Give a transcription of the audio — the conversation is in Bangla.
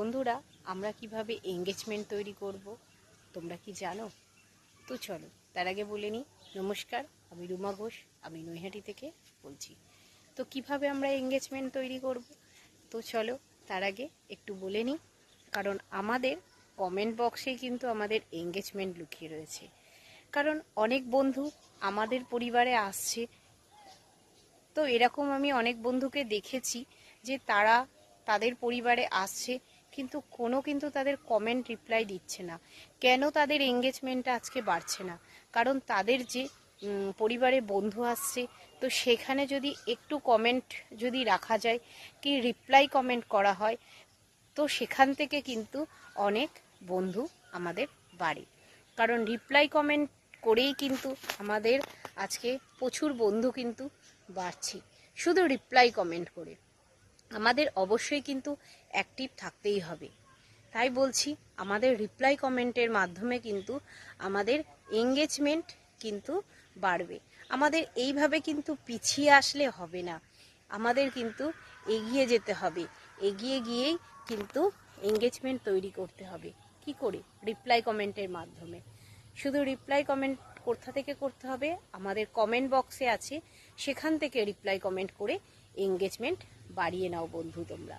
বন্ধুরা, আমরা কিভাবে এঙ্গেজমেন্ট তৈরি করব তোমরা কি জানো? তো চলো তার আগে বলে নিই। নমস্কার, আমি রুমা ঘোষ, আমি নৈহাটি থেকে বলছি। তো কিভাবে আমরা এঙ্গেজমেন্ট তৈরি করব, তো চলো তার আগে একটু বলে নিই। কারণ আমাদের কমেন্ট বক্সে কিন্তু আমাদের এঙ্গেজমেন্ট লুকিয়ে রয়েছে। কারণ অনেক বন্ধু আমাদের পরিবারে আসছে, তো এরকম আমি অনেক বন্ধুকে দেখেছি যে তারা তাদের পরিবারে আসছে কিন্তু তাদের কমেন্ট রিপ্লাই দিচ্ছে না। কেন তাদের এঙ্গেজমেন্টটা আজকে বাড়ছে না? কারণ তাদের যে পরিবারে বন্ধু আসছে, তো সেখানে যদি একটু কমেন্ট যদি রাখা যায়, কি রিপ্লাই কমেন্ট করা হয়, তো সেখান থেকে কিন্তু অনেক বন্ধু আমাদের বাড়ে। কারণ রিপ্লাই কমেন্ট করেই কিন্তু আমাদের আজকে প্রচুর বন্ধু কিন্তু বাড়ছে, শুধু রিপ্লাই কমেন্ট করে। আমাদের অবশ্যই কিন্তু অ্যাক্টিভ থাকতেই হবে। তাই বলছি, আমাদের রিপ্লাই কমেন্টের মাধ্যমে কিন্তু আমাদের এঙ্গেজমেন্ট কিন্তু বাড়বে। আমাদের এইভাবে কিন্তু পিছিয়ে আসলে হবে না, আমাদের কিন্তু এগিয়ে যেতে হবে। এগিয়ে গিয়েই কিন্তু এঙ্গেজমেন্ট তৈরি করতে হবে। কি করে? রিপ্লাই কমেন্টের মাধ্যমে। শুধু রিপ্লাই কমেন্ট কোথা থেকে করতে হবে? আমাদের কমেন্ট বক্সে আছে, সেখান থেকে রিপ্লাই কমেন্ট করে এঙ্গেজমেন্ট বাড়িয়ে নাও বন্ধু তোমরা।